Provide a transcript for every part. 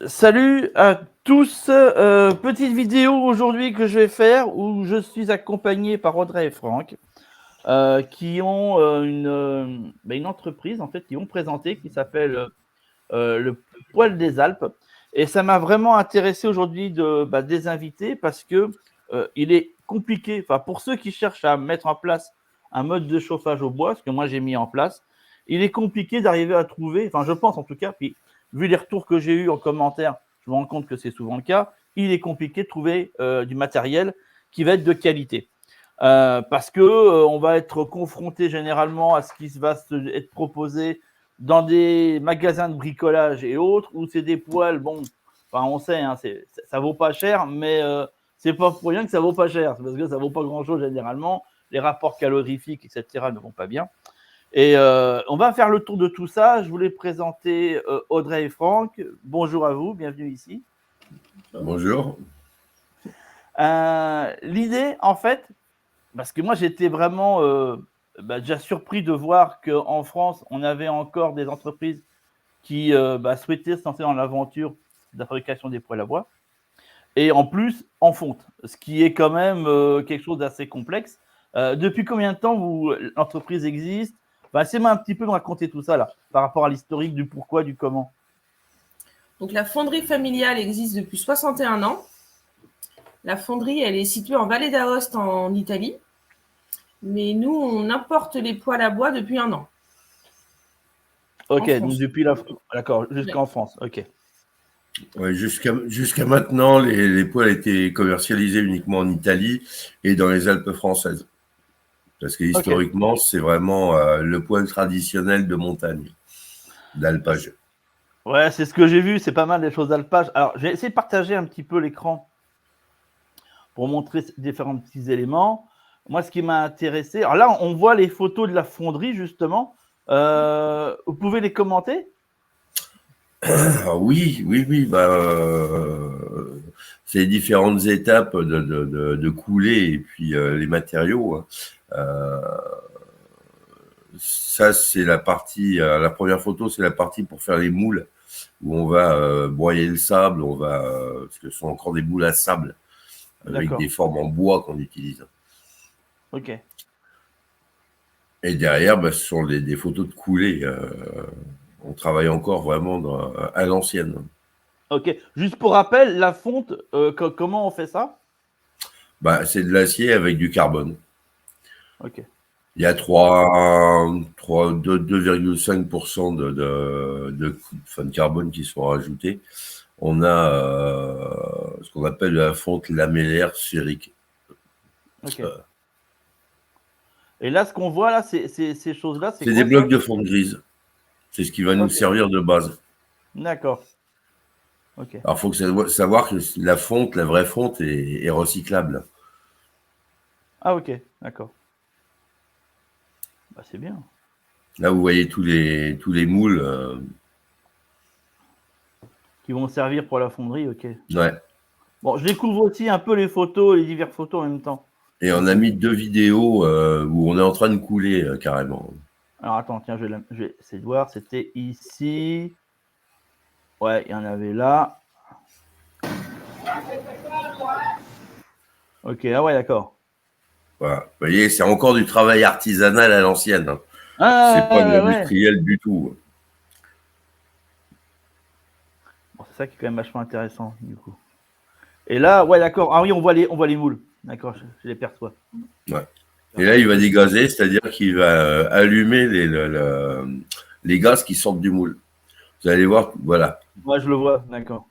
Salut à tous, petite vidéo aujourd'hui que je vais faire où je suis accompagné par Audrey et Franck qui ont une entreprise en fait qui ont présenté qui s'appelle le Poil des Alpes et ça m'a vraiment intéressé aujourd'hui de les inviter parce que il est compliqué, enfin pour ceux qui cherchent à mettre en place un mode de chauffage au bois, ce que moi j'ai mis en place, il est compliqué d'arriver à trouver, enfin je pense en tout cas, puis vu les retours que j'ai eu en commentaire, je me rends compte que c'est souvent le cas, il est compliqué de trouver du matériel qui va être de qualité. Parce que on va être confronté généralement à ce qui va être proposé dans des magasins de bricolage et autres, où c'est des poils, bon, enfin on sait, hein, ça vaut pas cher, mais c'est pas pour rien que ça vaut pas cher, c'est parce que ça vaut pas grand-chose généralement, les rapports calorifiques, etc. ne vont pas bien. Et on va faire le tour de tout ça. Je voulais présenter Audrey et Franck. Bonjour à vous, bienvenue ici. Bonjour. L'idée, en fait, parce que moi j'étais vraiment déjà surpris de voir qu'en France, on avait encore des entreprises qui souhaitaient se lancer dans l'aventure de la fabrication des poêles à bois. Et en plus, en fonte, ce qui est quand même quelque chose d'assez complexe. Depuis combien de temps l'entreprise existe? Essayez-moi un petit peu de raconter tout ça là, par rapport à l'historique du pourquoi, du comment. Donc la fonderie familiale existe depuis 61 ans. La fonderie, elle est située en Vallée d'Aoste en Italie. Mais nous, on importe les poêles à bois depuis 1 an. Ok, donc depuis d'accord, jusqu'en France, ok. Ouais, jusqu'à maintenant, les poêles étaient commercialisés uniquement en Italie et dans les Alpes françaises. Parce que historiquement, c'est vraiment le poêle traditionnel de montagne, d'alpage. Ouais, c'est ce que j'ai vu, c'est pas mal des choses d'alpage. Alors, j'ai essayé de partager un petit peu l'écran pour montrer différents petits éléments. Moi, ce qui m'a intéressé, alors là, on voit les photos de la fonderie, justement. Vous pouvez les commenter? Oui. C'est les différentes étapes de coulée et puis les matériaux. Ça, c'est la partie. La première photo, c'est la partie pour faire les moules, où on va broyer le sable, parce que ce sont encore des moules à sable, avec des formes en bois qu'on utilise. Ok. Et derrière, ce sont des photos de coulée. On travaille encore vraiment à l'ancienne. Ok. Juste pour rappel, la fonte, comment on fait ça? C'est de l'acier avec du carbone. Ok. Il y a 2,5% de carbone qui sont rajoutés. On a ce qu'on appelle la fonte lamellaire sphérique. Ok. Et là, ce qu'on voit là, ces choses-là, c'est des blocs de fonte grise. C'est ce qui va nous servir de base. D'accord. Ok. Alors, il faut savoir que la fonte, la vraie fonte, est recyclable. Ah, ok. D'accord. C'est bien. Là, vous voyez tous les moules. Qui vont servir pour la fonderie, ok. Ouais. Bon, je découvre aussi un peu les photos, les diverses photos en même temps. Et on a mis 2 vidéos où on est en train de couler carrément. Alors attends, tiens, je vais essayer de voir. C'était ici. Ouais, il y en avait là. Ok, ah ouais, d'accord. Voilà. Vous voyez, c'est encore du travail artisanal à l'ancienne. C'est pas de l'industriel du tout. Bon, c'est ça qui est quand même vachement intéressant, du coup. Et là, ouais, d'accord. Ah oui, on voit les moules. D'accord, je les perçois. Ouais. Et là, il va dégazer, c'est-à-dire qu'il va allumer les gaz qui sortent du moule. Vous allez voir, voilà. Ouais, je le vois, d'accord.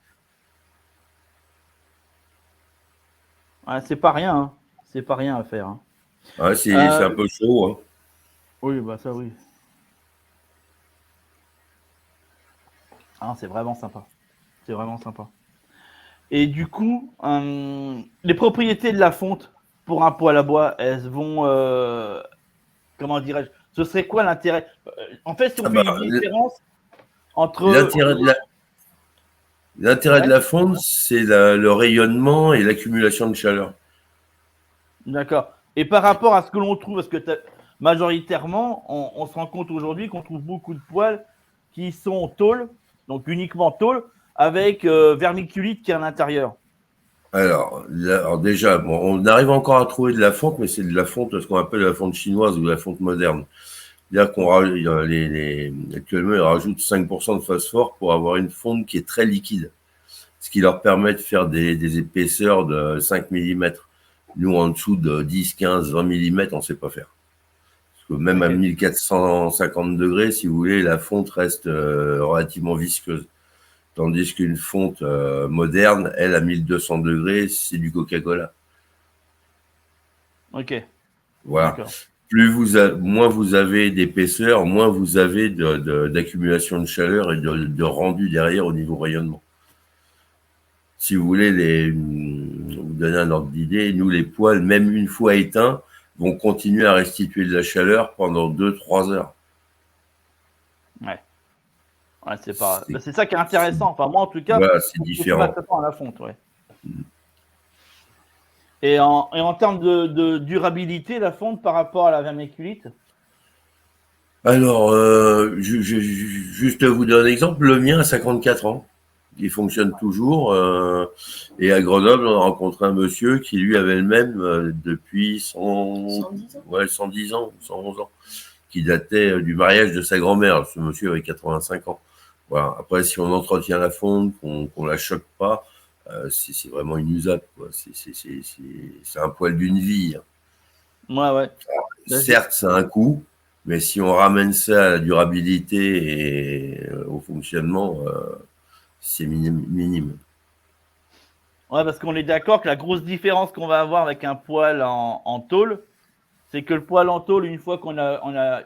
Ouais, c'est pas rien, hein. C'est pas rien à faire. Hein. Ouais, c'est un peu chaud. Hein. Oui, ça oui. Ah, c'est vraiment sympa. C'est vraiment sympa. Et du coup, les propriétés de la fonte pour un poêle à bois, elles vont, comment dirais-je, ce serait quoi l'intérêt? En fait, si on fait une différence entre... L'intérêt de la fonte, c'est le rayonnement et l'accumulation de chaleur. D'accord. Et par rapport à ce que l'on trouve, parce que majoritairement, on se rend compte aujourd'hui qu'on trouve beaucoup de poêles qui sont tôle, donc uniquement tôle, avec vermiculite qui est à l'intérieur? Alors déjà, bon, on arrive encore à trouver de la fonte, mais c'est de la fonte, ce qu'on appelle la fonte chinoise ou la fonte moderne. C'est-à-dire actuellement, ils rajoutent 5% de phosphore pour avoir une fonte qui est très liquide, ce qui leur permet de faire des épaisseurs de 5 mm. Nous, en dessous de 10, 15, 20 mm, on ne sait pas faire. Parce que même à 1450 degrés, si vous voulez, la fonte reste relativement visqueuse. Tandis qu'une fonte moderne, elle, à 1200 degrés, c'est du Coca-Cola. Ok. Voilà. Moins vous avez d'épaisseur, moins vous avez d'accumulation de chaleur et de rendu derrière au niveau rayonnement. Si vous voulez vous donner un ordre d'idée, nous, les poêles, même une fois éteints, vont continuer à restituer de la chaleur pendant 2-3 heures. Ouais, c'est ça qui est intéressant. Enfin, moi, en tout cas, voilà, c'est différent. À la fonte, ouais. Et en termes de durabilité, la fonte par rapport à la vermiculite? Alors, juste vous donner un exemple, le mien a 54 ans. Il fonctionne toujours. Et à Grenoble, on a rencontré un monsieur qui, lui, avait le même depuis 110 ans, 111 ans, qui datait du mariage de sa grand-mère. Ce monsieur avait 85 ans. Voilà. Après, si on entretient la fonte, qu'on la choque pas, c'est vraiment inusable, quoi. C'est un poil d'une vie. Ouais. Certes, c'est un coût, mais si on ramène ça à la durabilité et au fonctionnement, c'est minime. Ouais, parce qu'on est d'accord que la grosse différence qu'on va avoir avec un poêle en tôle, c'est que le poêle en tôle, une fois qu'on a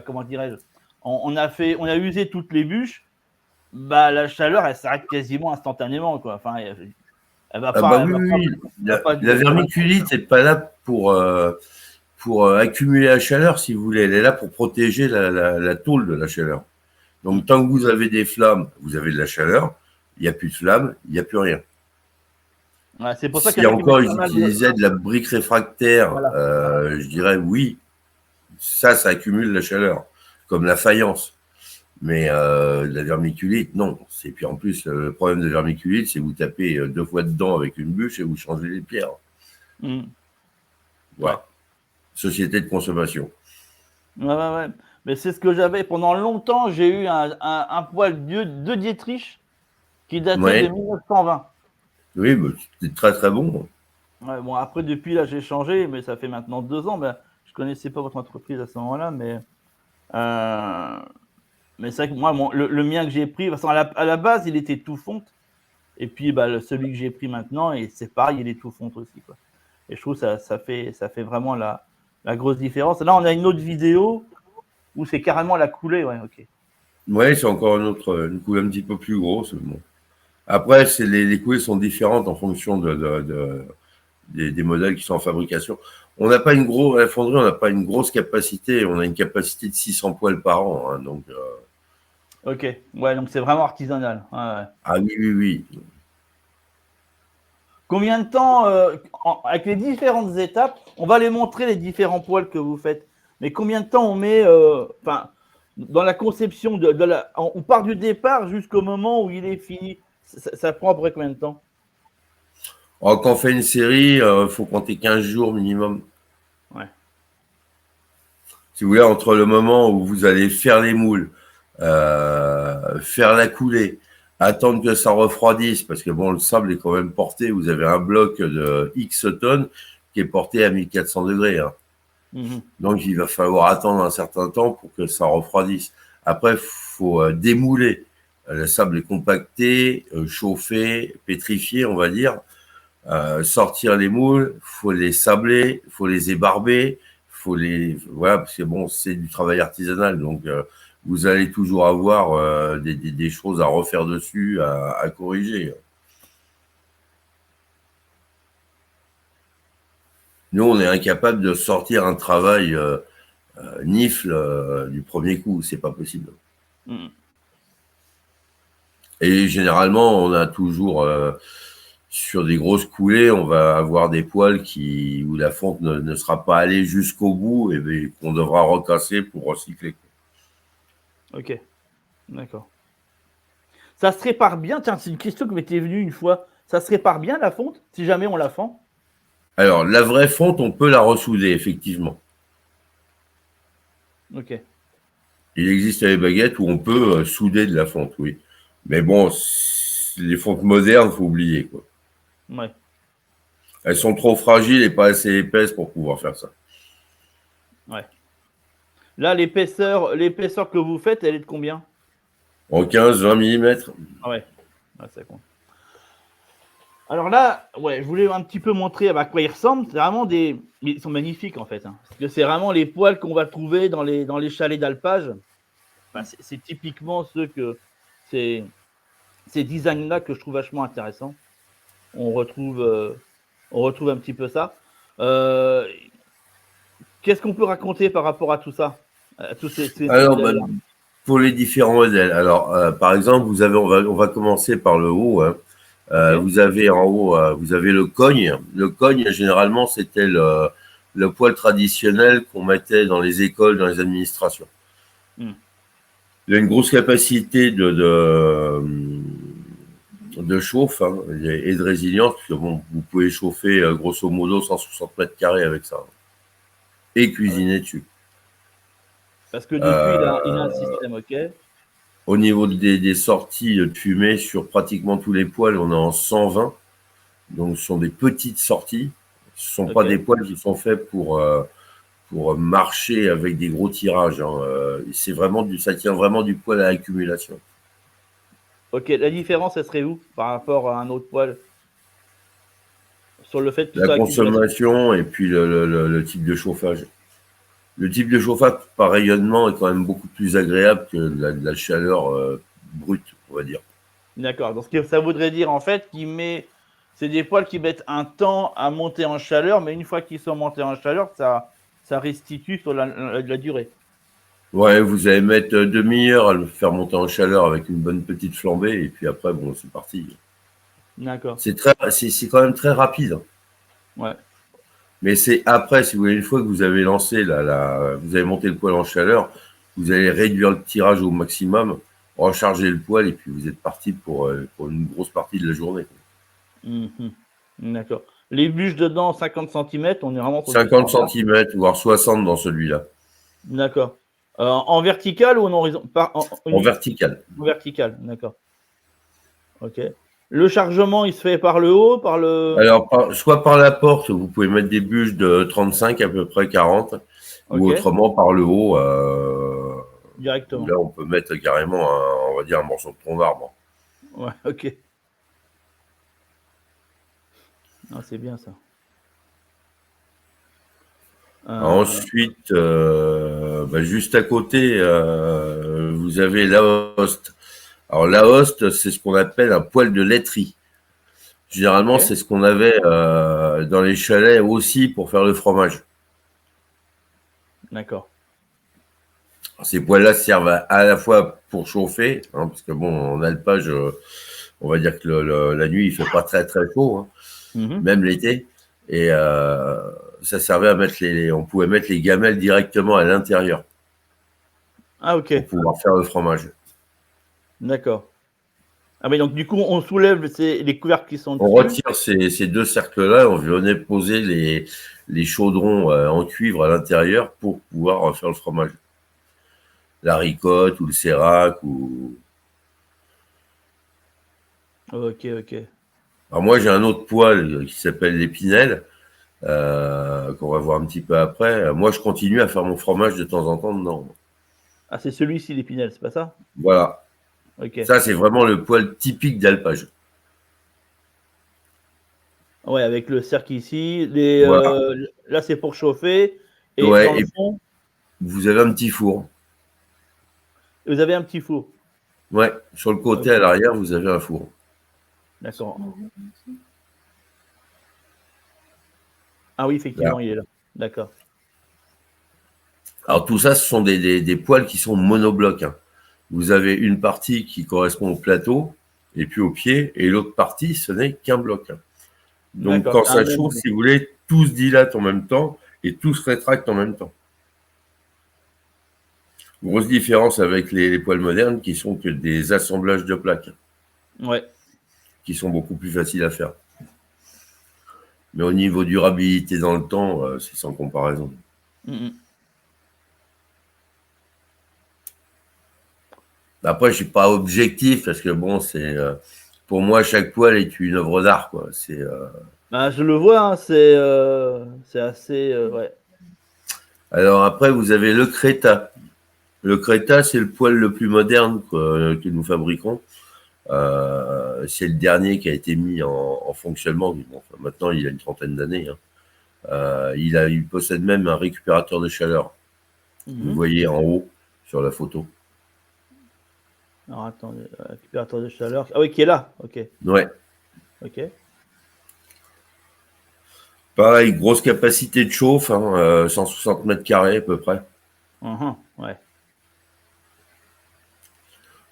comment dirais-je, on a usé toutes les bûches, bah la chaleur, elle s'arrête quasiment instantanément, quoi. Enfin, elle va pas. La vermiculite n'est pas là pour accumuler la chaleur, si vous voulez. Elle est là pour protéger la tôle de la chaleur. Donc, tant que vous avez des flammes, vous avez de la chaleur. Il n'y a plus de flammes, il n'y a plus rien. Ouais, c'est pour ça si encore ils utilisaient de la brique réfractaire, voilà. Je dirais oui, ça accumule la chaleur, comme la faïence. Mais la vermiculite, non. Et puis en plus, le problème de vermiculite, c'est que vous tapez 2 fois dedans avec une bûche et vous changez les pierres. Voilà. Ouais. Société de consommation. Ouais. Mais c'est ce que j'avais. Pendant longtemps, j'ai eu un poêle de Dietrich qui datait de 1920. Oui, mais c'était très très bon. Ouais, bon, après, depuis là, j'ai changé, mais ça fait maintenant 2 ans. Ben, je ne connaissais pas votre entreprise à ce moment-là, mais c'est vrai que moi, le mien que j'ai pris, à la base, il était tout fonte. Et puis, celui que j'ai pris maintenant, et c'est pareil, il est tout fonte aussi, quoi. Et je trouve que ça fait vraiment la grosse différence. Là, on a une autre vidéo où c'est carrément la coulée. Ouais, ok. Ouais, c'est encore une coulée un petit peu plus grosse. Bon. Après, les coulées sont différentes en fonction des modèles qui sont en fabrication. On n'a pas à la fonderie, on n'a pas une grosse capacité. On a une capacité de 600 poêles par an. Hein, donc, ok. Ouais, donc c'est vraiment artisanal. Ouais. Ah oui. Combien de temps, avec les différentes étapes, on va les montrer, les différents poêles que vous faites, mais combien de temps on met, dans la conception on part du départ jusqu'au moment où il est fini, ça prend à peu près combien de temps? Quand on fait une série, il faut compter 15 jours minimum. Ouais. Si vous voulez, entre le moment où vous allez faire les moules, faire la coulée, attendre que ça refroidisse, parce que bon, le sable est quand même porté, vous avez un bloc de X tonnes qui est porté à 1400 degrés. Hein. Donc, il va falloir attendre un certain temps pour que ça refroidisse. Après, il faut démouler. Le sable est compacté, chauffé, pétrifié, on va dire. Sortir les moules, faut les sabler, faut les ébarber, voilà, parce que bon, c'est du travail artisanal, donc vous allez toujours avoir des choses à refaire dessus, à corriger. Nous, on est incapable de sortir un travail nifle du premier coup, c'est pas possible. Et généralement, on a toujours sur des grosses coulées, on va avoir des poêles où la fonte ne sera pas allée jusqu'au bout et qu'on devra recasser pour recycler. Ok, d'accord. Ça se répare bien? Tiens, c'est une question qui m'était venue une fois. Ça se répare bien la fonte si jamais on la fend? Alors, la vraie fonte, on peut la ressouder, effectivement. Ok. Il existe des baguettes où on peut souder de la fonte, oui. Mais bon, les fontes modernes, faut oublier, quoi. Ouais. Elles sont trop fragiles et pas assez épaisses pour pouvoir faire ça. Ouais. Là, l'épaisseur que vous faites, elle est de combien? En 15-20 mm. Ah ouais. Ah, ça compte. Alors là, ouais, je voulais un petit peu montrer à quoi ils ressemblent. C'est vraiment des. Ils sont magnifiques en fait. Hein. Parce que c'est vraiment les poils qu'on va trouver dans les chalets d'alpage. Enfin, c'est typiquement ces designs-là que je trouve vachement intéressants. On retrouve un petit peu ça. Qu'est-ce qu'on peut raconter par rapport à tout ça? À tous ces Alors, modèles-là? pour les différents modèles. Alors, par exemple, on va commencer par le haut. Hein. Ok. Vous avez en haut, vous avez le cogne. Le cogne, généralement, c'était le poêle traditionnel qu'on mettait dans les écoles, dans les administrations. Il a une grosse capacité de chauffe hein, et de résilience, puisque bon, vous pouvez chauffer grosso modo 160 mètres carrés avec ça. Et cuisiner dessus. Parce que dessus, il a un système, ok. Au niveau des sorties de fumée sur pratiquement tous les poêles, on est en 120. Donc, ce sont des petites sorties. Ce ne sont pas des poêles qui sont faits pour marcher avec des gros tirages. Hein. Ça tient vraiment du poêle à accumulation. Ok, la différence, elle serait où par rapport à un autre poêle? Sur le fait que La consommation et puis le type de chauffage. Le type de chauffage par rayonnement est quand même beaucoup plus agréable que de la chaleur brute, on va dire. D'accord. Donc, ça voudrait dire en fait c'est des poêles qui mettent un temps à monter en chaleur, mais une fois qu'ils sont montés en chaleur, ça restitue sur la durée. Ouais, vous allez mettre demi-heure à le faire monter en chaleur avec une bonne petite flambée, et puis après, bon, c'est parti. D'accord. C'est quand même très rapide. Hein. Ouais. Mais c'est après, si vous voulez, une fois que vous avez lancé vous avez monté le poêle en chaleur, vous allez réduire le tirage au maximum, recharger le poêle, et puis vous êtes parti pour une grosse partie de la journée. D'accord. Les bûches dedans, 50 cm, on est vraiment sur 50 cm, voire 60 dans celui-là. D'accord. En vertical ou en horizontal? En vertical. En vertical, d'accord. Ok. Le chargement, il se fait par le haut, par le. Alors, soit par la porte, vous pouvez mettre des bûches de 35 à peu près 40, ou autrement par le haut. Directement. Là, on peut mettre carrément, on va dire, un morceau de tronc d'arbre. Ouais, ok. Ah, c'est bien ça. Ensuite, juste à côté, vous avez la hoste. Alors, la hoste, c'est ce qu'on appelle un poêle de laiterie. Généralement, c'est ce qu'on avait dans les chalets aussi pour faire le fromage. D'accord. Ces poêles-là servent à la fois pour chauffer, hein, parce que bon, en alpage, on va dire que la nuit, il fait pas très très chaud, hein, même l'été. Et ça servait à mettre on pouvait mettre les gamelles directement à l'intérieur. Ah, ok. Pour pouvoir faire le fromage. D'accord. Ah oui, donc du coup, on soulève les couvercles qui sont dessus. On retire ces deux cercles-là, on venait poser les chaudrons en cuivre à l'intérieur pour pouvoir faire le fromage. La ricotte ou le sérac ou. Ok. Alors moi, j'ai un autre poêle qui s'appelle l'épinel, qu'on va voir un petit peu après. Moi, je continue à faire mon fromage de temps en temps dedans. Ah, c'est celui-ci, l'épinel, c'est pas ça? Voilà. Ok. Ça, c'est vraiment le poêle typique d'alpage. Ouais, avec le cercle ici. Voilà. Là, c'est pour chauffer. Et ouais, dans le fond, vous avez un petit four. Vous avez un petit four. Ouais, sur le côté à l'arrière, vous avez un four. D'accord. Ah oui, effectivement, il est là. D'accord. Alors tout ça, ce sont des poêles qui sont monoblocs. Hein. Vous avez une partie qui correspond au plateau, et puis au pied, et l'autre partie, ce n'est qu'un bloc. Hein. Donc quand ça chauffe, si vous voulez, tout se dilate en même temps, et tout se rétracte en même temps. Grosse différence avec les poêles modernes qui sont que des assemblages de plaques. Ouais. qui sont beaucoup plus faciles à faire. Mais au niveau durabilité dans le temps, c'est sans comparaison. Mhm. Après, je suis pas objectif parce que bon, c'est pour moi chaque poêle est une œuvre d'art, quoi. C'est Bah, je le vois, hein, c'est assez. Ouais. alors après, vous avez le Creta. Le Creta, c'est le poêle le plus moderne que nous fabriquons. C'est le dernier qui a été mis en fonctionnement. Bon, enfin, maintenant, il a une trentaine d'années. Hein. Il possède même un récupérateur de chaleur. Vous Mhm. voyez en haut sur la photo. Alors attendez, récupérateur de chaleur. Ah oui, qui est là. Ok. Ouais. Ok. Pareil, grosse capacité de chauffe, hein, 160 mètres carrés à peu près. Mhm. Ouais.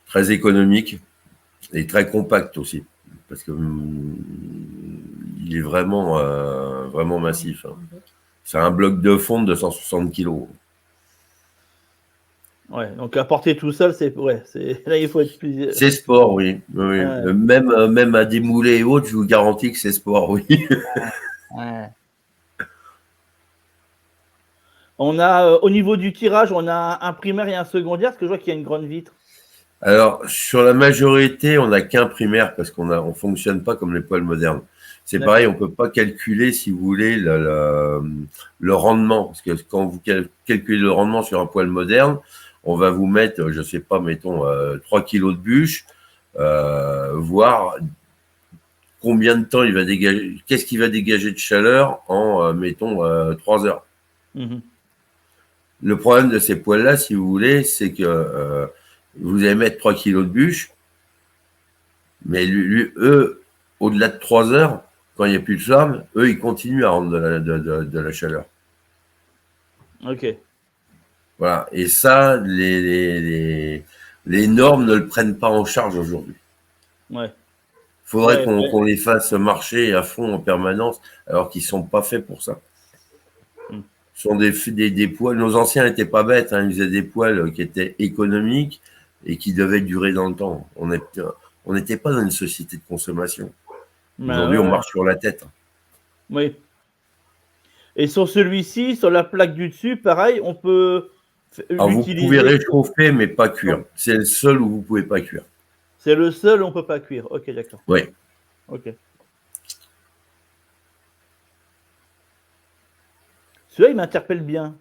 Très économique et très compact aussi. Parce que il est vraiment massif. Hein. C'est un bloc de fonte de 160 kg. Ouais. Donc à porter tout seul, c'est là il faut être plus. C'est sport, oui. Oui. Ouais. Même à démouler et autres, je vous garantis que c'est sport, oui. Ouais. On a au niveau du tirage, on a un primaire et un secondaire, parce que je vois qu'il y a une grande vitre. Alors, sur la majorité, on n'a qu'un primaire parce on fonctionne pas comme les poêles modernes. C'est pareil, on peut pas calculer, si vous voulez, le rendement. Parce que quand vous calculez le rendement sur un poêle moderne, on va vous mettre, je sais pas, mettons 3 kilos de bûche, voir combien de temps il va dégager, qu'est-ce qu'il va dégager de chaleur en, mettons, 3 heures. Mhm. Le problème de ces poêles-là, si vous voulez, c'est que vous allez mettre 3 kilos de bûche, mais eux, au-delà de 3 heures, quand il n'y a plus de flamme, eux, ils continuent à rendre de la chaleur. Ok. Voilà. Et ça, les normes ne le prennent pas en charge aujourd'hui. Ouais. Il faudrait Ouais. qu'on les fasse marcher à fond en permanence, alors qu'ils ne sont pas faits pour ça. Mm. Ce sont des poêles. Nos anciens n'étaient pas bêtes, hein, ils faisaient des poêles qui étaient économiques et qui devaient durer dans le temps. On n'était pas dans une société de consommation. Bah, Aujourd'hui, ouais, on ouais. marche sur la tête. Oui. Et sur celui-ci, sur la plaque du dessus, pareil, on peut Alors, vous pouvez l'utiliser. réchauffer, mais pas cuire. C'est le seul où vous ne pouvez pas cuire. C'est le seul où on peut pas cuire. Ok, d'accord. Oui. Ok. Celui-là, il m'interpelle bien.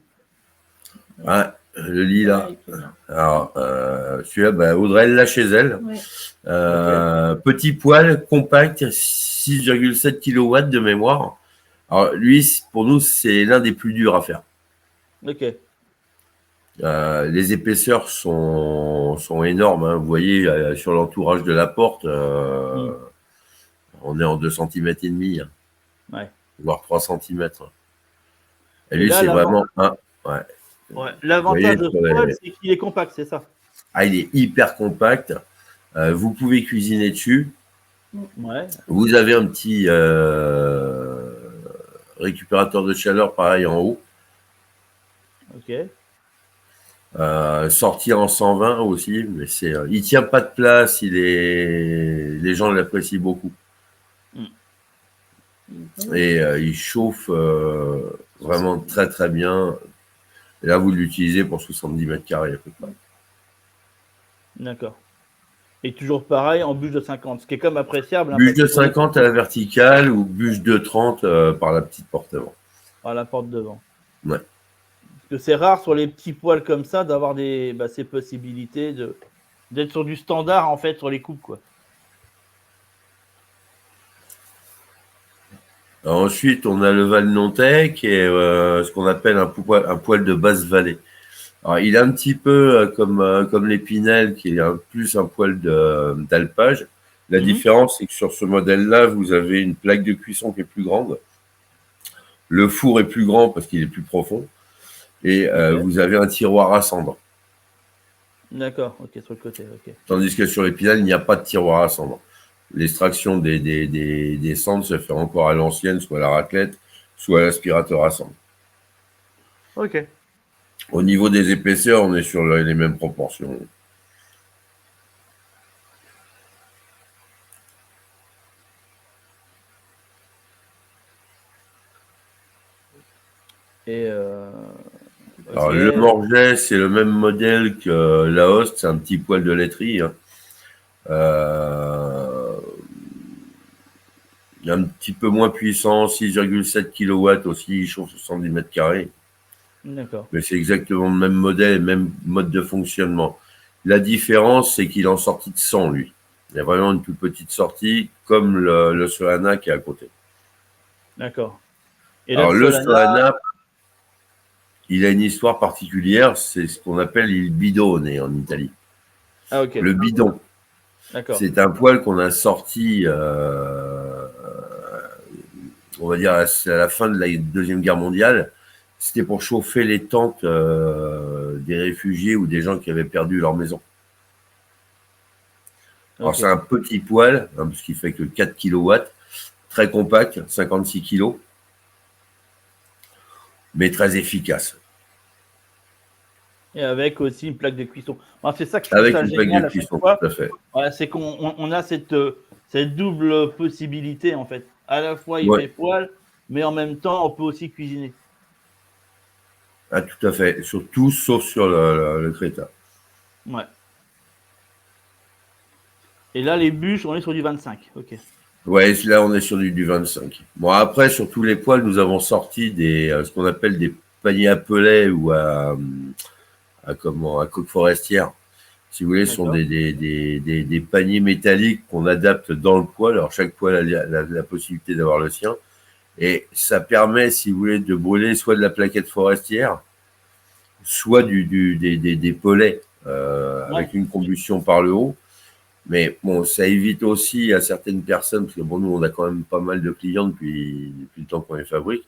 Ah, le lilas. Ouais, Alors, celui-là, bah, Audrey l'a chez elle. ouais. Petit poêle, compact, 6,7 kW de mémoire. Alors, lui, pour nous, c'est l'un des plus durs à faire. Ok. Les épaisseurs sont énormes. Hein. Vous voyez, sur l'entourage de la porte, on est en 2,5 cm, hein, Ouais. voire 3 cm. Et Et lui, là, c'est vraiment un. Ouais. ouais. Vous voyez, L'avantage de ce poêle, c'est qu'il est compact, c'est ça. ah, il est hyper compact. Vous pouvez cuisiner dessus. Ouais. Vous avez un petit récupérateur de chaleur pareil en haut. Ok. Sortir en 120 aussi, mais il tient pas de place. Les gens l'apprécient beaucoup et il chauffe vraiment très très bien. Et là, vous l'utilisez pour 70 mètres carrés à peu près. D'accord. Et toujours pareil en bûche de 50, ce qui est comme appréciable. Hein, Bûche parce de que 50 à la verticale ou bûche de 30 par la petite porte avant. à la porte devant. Ouais. Parce que c'est rare sur les petits poêles comme ça d'avoir ces possibilités d'être sur du standard en fait sur les coupes quoi. Alors ensuite, on a le Valnontech qui est ce qu'on appelle un poêle de basse vallée. Alors, il est un petit peu comme l'Épinel, qui est plus un poêle d'alpage. La différence, c'est que sur ce modèle-là, vous avez une plaque de cuisson qui est plus grande. Le four est plus grand parce qu'il est plus profond. Et vous avez un tiroir à cendre. D'accord, ok, sur le côté, ok. Tandis que sur l'Épinel, il n'y a pas de tiroir à cendre. L'extraction des cendres se fait encore à l'ancienne, soit à la raclette, soit à l'aspirateur à cendre. Ok. Au niveau des épaisseurs, on est sur les mêmes proportions. Et Alors, ok. le Morget, c'est le même modèle que la Host, c'est un petit poêle de laiterie. Hein. Euh, un petit peu moins puissant, 6,7 kW aussi, il chauffe 70 mètres carrés. D'accord. Mais c'est exactement le même modèle, même mode de fonctionnement. La différence, c'est qu'il est en sortie de 100, lui. Il y a vraiment une toute petite sortie, comme le Solana qui est à côté. D'accord. Et là, Alors, le le Solana. Solana, il a une histoire particulière, c'est ce qu'on appelle il bidone en Italie. Ah, ok. Le bidon. D'accord. C'est un poêle qu'on a sorti, on va dire, à la fin de la Deuxième Guerre mondiale. C'était pour chauffer les tentes des réfugiés ou des gens qui avaient perdu leur maison. Alors, Ok. c'est un petit poêle, hein, parce qu'il fait que 4 kW, très compact, 56 kg, mais très efficace. Et avec aussi une plaque de cuisson. Moi, c'est ça que je trouve Avec ça une plaque de génial à chaque cuisson, fois. tout à fait. Ouais, c'est qu'on a cette double possibilité, en fait. À la fois, il Ouais. fait poêle, mais en même temps, on peut aussi cuisiner. Ah, tout à fait. Sur tout, sauf sur le Creta. Ouais. Et là, les bûches, on est sur du 25. Ok. Ouais, là, on est sur du 25. Bon, après, sur tous les poêles, nous avons sorti ce qu'on appelle des paniers à pellets ou à coque forestière. Si vous voulez, ce sont des paniers métalliques qu'on adapte dans le poêle. Alors, chaque poêle a la possibilité d'avoir le sien. Et ça permet, si vous voulez, de brûler soit de la plaquette forestière, soit des pellets avec une combustion par le haut. Mais bon, ça évite aussi à certaines personnes, parce que bon, nous, on a quand même pas mal de clients depuis le temps qu'on les fabrique.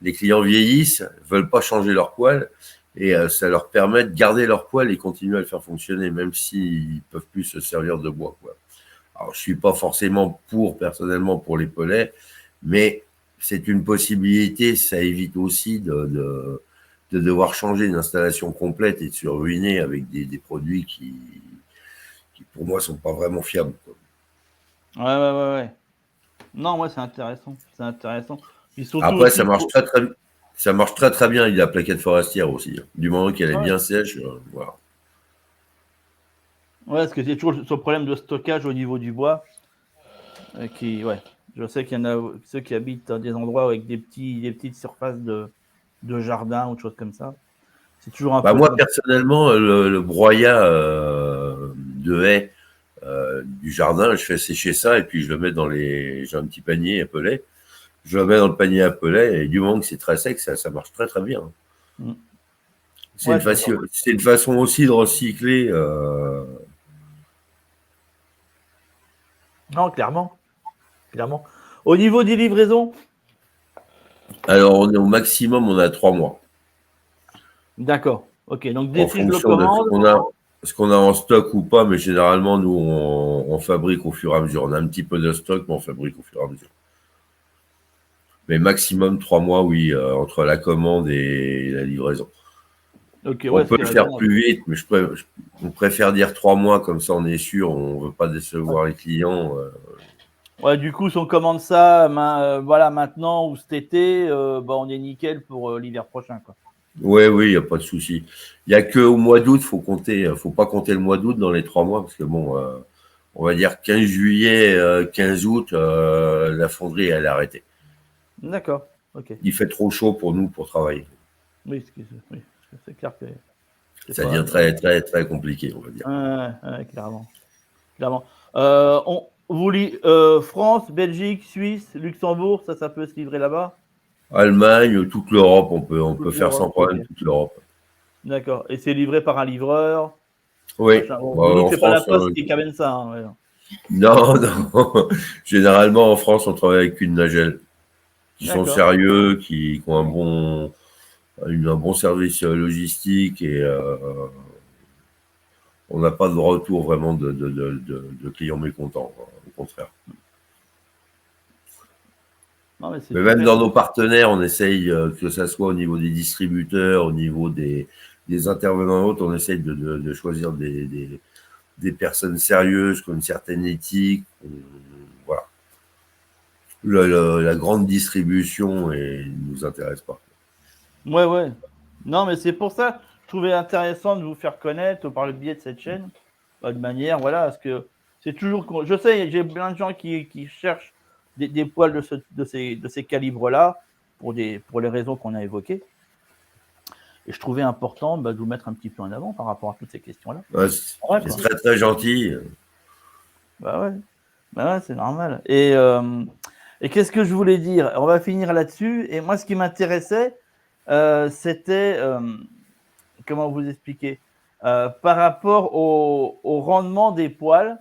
Les clients vieillissent, veulent pas changer leur poêle, et ça leur permet de garder leur poêle et continuer à le faire fonctionner, même s'ils peuvent plus se servir de bois, quoi. Alors, je suis pas forcément personnellement, pour les pellets, mais c'est une possibilité. Ça évite aussi de devoir changer une installation complète et de se ruiner avec des produits qui, pour moi, sont pas vraiment fiables, quoi. Ouais. Non, ouais, c'est intéressant. C'est intéressant. Puis surtout Après, aussi pour. ça marche très très bien. Il y a la plaquette forestière aussi. Du moment qu'elle est Ouais. bien sèche, voilà. Ouais, parce que c'est toujours ce problème de stockage au niveau du bois. Ouais. Je sais qu'il y en a ceux qui habitent dans des endroits avec des petites surfaces de jardin ou de choses comme ça. C'est toujours un Bah, peu moi, compliqué. personnellement, le broyat de haies du jardin, je fais sécher ça et puis je le mets j'ai un petit panier à pellets. Je le mets dans le panier à pellets et du moment que c'est très sec, ça marche très très bien. Mm. C'est Ouais, c'est ça. une façon aussi de recycler. Non, clairement. Clairement. Au niveau des livraisons, Alors, on est au maximum, on a 3 mois. d'accord. Ok, donc En dès si je le fonction de commande, ce qu'on a en stock ou pas, mais généralement, nous, on fabrique au fur et à mesure. On a un petit peu de stock, mais on fabrique au fur et à mesure. Mais maximum 3 mois, oui, entre la commande et la livraison. ok, On ouais, ce peut qui est le faire raisonnable. plus vite, mais on préfère dire 3 mois, comme ça on est sûr, on ne veut pas décevoir les clients. Ouais, du coup, si on commande ça voilà, maintenant ou cet été, bah, on est nickel pour l'hiver prochain, quoi. Oui, il n'y a pas de souci. Il n'y a qu'au mois d'août, faut pas compter le mois d'août dans les 3 mois, parce que bon, on va dire 15 juillet, 15 août, la fonderie, elle est arrêtée. D'accord, ok. Il fait trop chaud pour nous pour travailler. Oui, c'est clair que c'est Ça pas. devient très, très, très compliqué, on va dire. Ouais, clairement. Clairement. France, Belgique, Suisse, Luxembourg, ça peut se livrer là-bas? Allemagne, toute l'Europe, on peut Toute faire sans l'Europe, ok. problème toute l'Europe. D'accord. Et c'est livré par un livreur, Oui, machin. Bon, bah, je me doute que en c'est pas la France, poste qui amène ça, hein, ouais. non, non. Généralement, en France, on travaille avec une Nagel, qui sont D'accord. sérieux, qui ont un bon service logistique et on n'a pas de retour vraiment de clients mécontents, au contraire. Non, mais c'est Mais même super. dans nos partenaires, on essaye, que ça soit au niveau des distributeurs, au niveau des intervenants autres, on essaye de choisir des personnes sérieuses, qui ont une certaine éthique. Voilà. La grande distribution ne nous intéresse pas. Ouais. Non, mais c'est pour ça que je trouvais intéressant de vous faire connaître par le biais de cette chaîne, de manière, voilà, parce que c'est toujours. Je sais, j'ai plein de gens qui cherchent des poils de ces calibres-là pour les raisons qu'on a évoquées. Et je trouvais important de vous mettre un petit peu en avant par rapport à toutes ces questions-là. Ouais, Ouais, c'est quoi. très très gentil. Bah ouais, c'est normal. Et qu'est-ce que je voulais dire? On va finir là-dessus. Et moi, ce qui m'intéressait, c'était, comment vous expliquer? Par rapport au rendement des poils,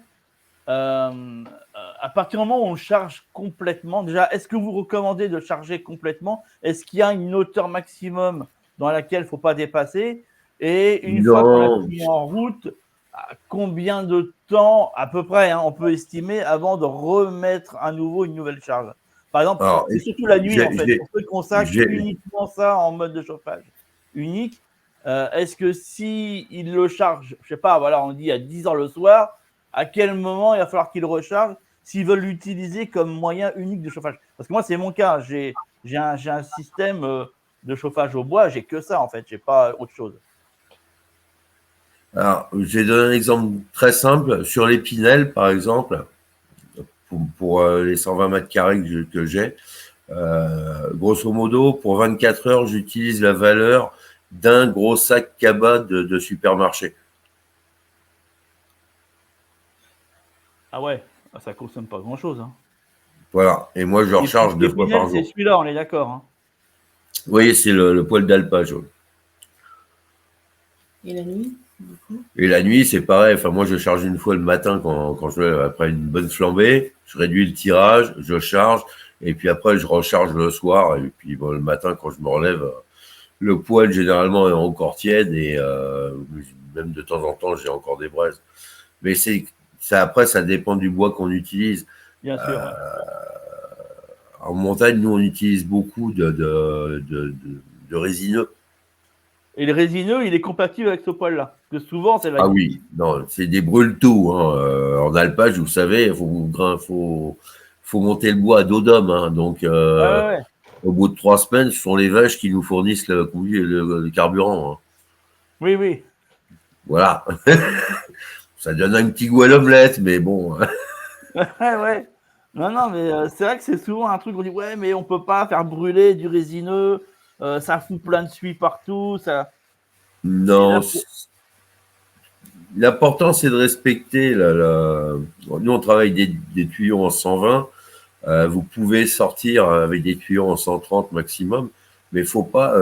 à partir du moment où on charge complètement, déjà, est-ce que vous recommandez de charger complètement? Est-ce qu'il y a une hauteur maximum dans laquelle il ne faut pas dépasser? Et une fois qu'on a Non, tout mis en route, combien de temps, à peu près, on peut estimer avant de remettre à nouveau une nouvelle charge? Par exemple, alors, c'est surtout la nuit, en j'ai, fait, j'ai, pour ceux qui consacrent j'ai- uniquement ça en mode de chauffage unique. Est-ce que si il le charge, je sais pas, voilà, on dit à 10 heures le soir, à quel moment il va falloir qu'il recharge s'ils veulent l'utiliser comme moyen unique de chauffage? Parce que moi, c'est mon cas. J'ai un système de chauffage au bois, j'ai que ça en fait, j'ai pas autre chose. j'ai donné un exemple très simple. Sur les Pinel, par exemple, pour les 120 mètres carrés que j'ai, grosso modo, pour 24 heures, j'utilise la valeur d'un gros sac cabas de supermarché. Ah ouais, ça consomme pas grand chose. Voilà. Et moi, je recharge Les 2 fois Pinel, par c'est jour. celui-là, on est d'accord. Vous voyez, c'est le poil d'alpage. Et la nuit, du coup? Et la nuit, c'est pareil. Enfin, moi, je charge une fois le matin quand je vais après une bonne flambée. Je réduis le tirage, je charge, et puis après, je recharge le soir. Et puis bon, le matin, quand je me relève, le poil généralement est encore tiède et même de temps en temps, j'ai encore des braises. Mais ça après, ça dépend du bois qu'on utilise. Bien sûr. Ouais. En montagne, nous, on utilise beaucoup de résineux. Et le résineux, il est compatible avec ce poil-là. Parce que souvent, c'est la. Ah oui, non, c'est des brûle-tout. Hein. En alpage, vous savez, faut monter le bois à dos d'homme. Hein. Donc, Ouais. au bout de 3 semaines, ce sont les vaches qui nous fournissent le carburant. Hein. Oui. Voilà. Ça donne un petit goût à l'omelette, mais bon. Ouais. Non, mais c'est vrai que c'est souvent un truc où on dit ouais, mais on peut pas faire brûler du résineux, ça fout plein de suie partout, ça. Et Non, là, l'important, c'est de respecter Nous, on travaille des tuyaux en 120. Vous pouvez sortir avec des tuyaux en 130 maximum, mais il ne faut pas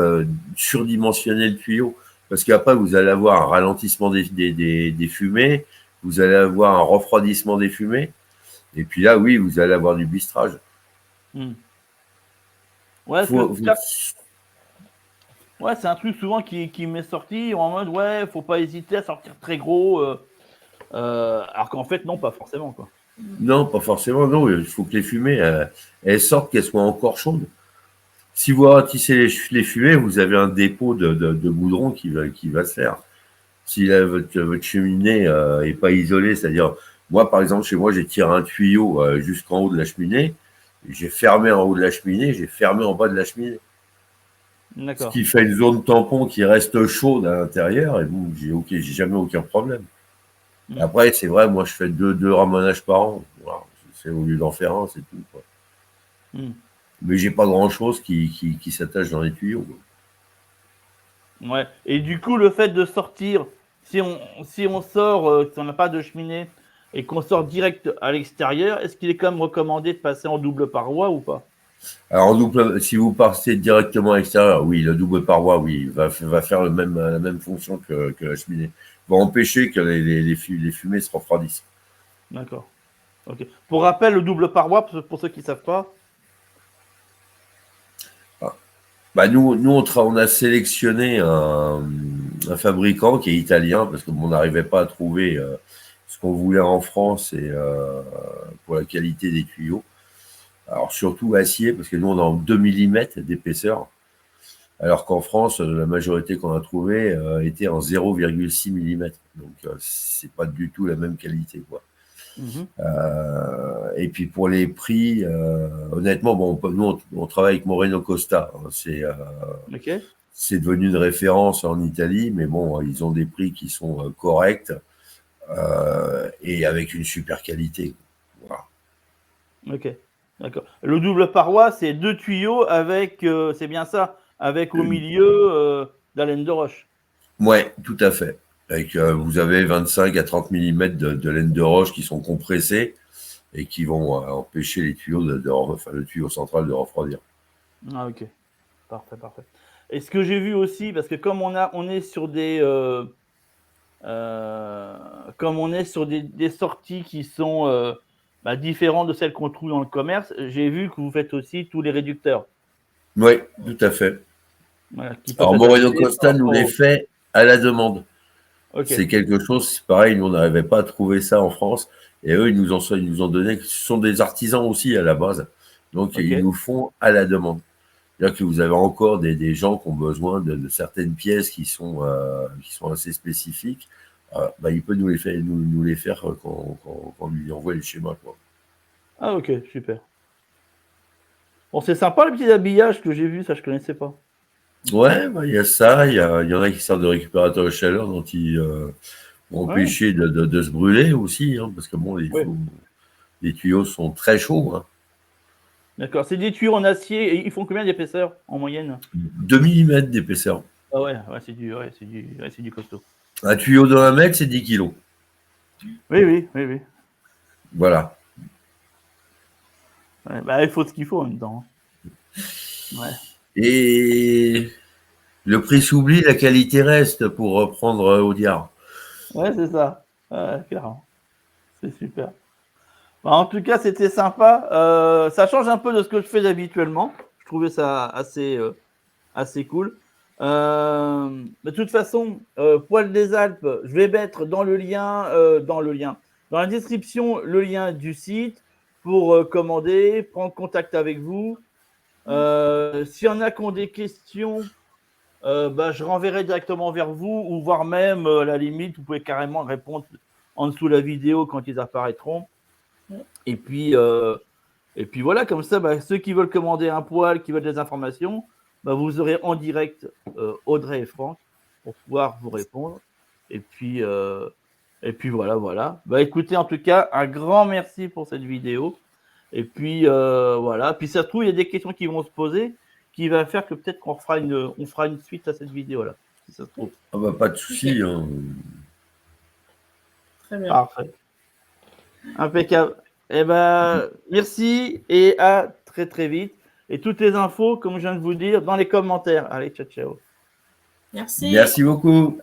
surdimensionner le tuyau. Parce qu'après, vous allez avoir un ralentissement des fumées, vous allez avoir un refroidissement des fumées, et puis là, oui, vous allez avoir du bistrage. ouais, Faut, faut- ouais, c'est un truc souvent qui m'est sorti en mode ouais, faut pas hésiter à sortir très gros, alors qu'en fait non, pas forcément quoi. Non, pas forcément, non. Il faut que les fumées, elles sortent, qu'elles soient encore chaudes. Si vous ratissez les fumées, vous avez un dépôt de goudron qui va se faire. Si votre cheminée est pas isolée, c'est-à-dire, moi, par exemple, chez moi, j'ai tiré un tuyau jusqu'en haut de la cheminée, j'ai fermé en haut de la cheminée, j'ai fermé en bas de la cheminée. Ce D'accord. qui fait une zone tampon qui reste chaude à l'intérieur, et bon, j'ai jamais aucun problème. Après, c'est vrai, moi, je fais deux ramenages par an. Voilà. C'est au lieu d'en faire un, c'est tout. Quoi. Mais j'ai pas grand-chose qui s'attache dans les tuyaux. Quoi. Ouais. Et du coup, le fait de sortir, si on sort, si on n'a pas de cheminée et qu'on sort direct à l'extérieur, est-ce qu'il est quand même recommandé de passer en double paroi ou pas? Alors, si vous partez directement à l'extérieur, oui, le double paroi, oui, va faire la même fonction que la cheminée. Va empêcher que les fumées se refroidissent. D'accord. Ok. Pour rappel, le double paroi, pour ceux qui ne savent pas. Bah nous on a sélectionné un fabricant qui est italien parce qu'on n'arrivait pas à trouver ce qu'on voulait en France et pour la qualité des tuyaux. Alors surtout acier parce que nous on a en 2 mm d'épaisseur, alors qu'en France la majorité qu'on a trouvé était en 0,6 mm. Donc c'est pas du tout la même qualité quoi. Et puis pour les prix, honnêtement, bon, nous on travaille avec Moreno Costa. Hein, Ok. c'est devenu une référence en Italie, mais bon, ils ont des prix qui sont corrects et avec une super qualité. Voilà. Ok, d'accord. Le double paroi, c'est 2 tuyaux avec, c'est bien ça, avec au milieu de la laine de roche. Ouais, tout à fait. Avec, vous avez 25 à 30 mm de laine de roche qui sont compressés et qui vont empêcher les tuyaux enfin, le tuyau central de refroidir. Ah, ok. Parfait, parfait. Et ce que j'ai vu aussi, parce que comme on est sur des comme on est sur des sorties qui sont différentes de celles qu'on trouve dans le commerce, j'ai vu que vous faites aussi tous les réducteurs. Oui, tout à fait. Voilà, qui peuvent Alors, être Moreno adaptés Costa par nous rapport les fait à la demande. Ok. C'est quelque chose, c'est pareil, nous on n'arrivait pas à trouver ça en France. Et eux, ils nous ont donné, ce sont des artisans aussi à la base. Donc, Ok. ils nous font à la demande. C'est-à-dire que vous avez encore des gens qui ont besoin de certaines pièces qui sont assez spécifiques. Il peut nous les faire quand on lui envoie les schémas, quoi. Ah, ok, super. Bon, c'est sympa le petit habillage que j'ai vu, ça je connaissais pas. Ouais, il y a ça, il y en a qui servent de récupérateur de chaleur dont ils vont empêcher de se brûler aussi, hein, parce que bon, les tuyaux sont très chauds. Hein. D'accord, c'est des tuyaux en acier et ils font combien d'épaisseur en moyenne? 2 mm d'épaisseur. Ah ouais, c'est du costaud. Un tuyau de 1 mètre, c'est 10 kilos. Oui. Voilà. Ouais, il faut ce qu'il faut en même temps. Ouais. Et le prix s'oublie, la qualité reste, pour reprendre Audiard. Ouais, c'est ça. Ouais, clairement. C'est super. En tout cas, c'était sympa. Ça change un peu de ce que je fais habituellement. Je trouvais ça assez cool. De toute façon, Poil des Alpes, je vais mettre dans la description, le lien du site pour commander, prendre contact avec vous. S'il y en a qui ont des questions, je renverrai directement vers vous ou voire même, à la limite, vous pouvez carrément répondre en dessous de la vidéo quand ils apparaîtront. Et puis voilà, comme ça, ceux qui veulent commander un poil, qui veulent des informations, vous aurez en direct Audrey et Franck pour pouvoir vous répondre. Et puis voilà. Écoutez, en tout cas, un grand merci pour cette vidéo. Et puis voilà. Puis ça se trouve, il y a des questions qui vont se poser, qui va faire que peut-être qu'on fera une suite à cette vidéo-là, si ça se trouve. Pas de souci. Hein. Très bien. Parfait. Impeccable. Eh ben, merci et à très très vite. Et toutes les infos, comme je viens de vous dire, dans les commentaires. Allez, ciao, ciao. Merci. Merci beaucoup.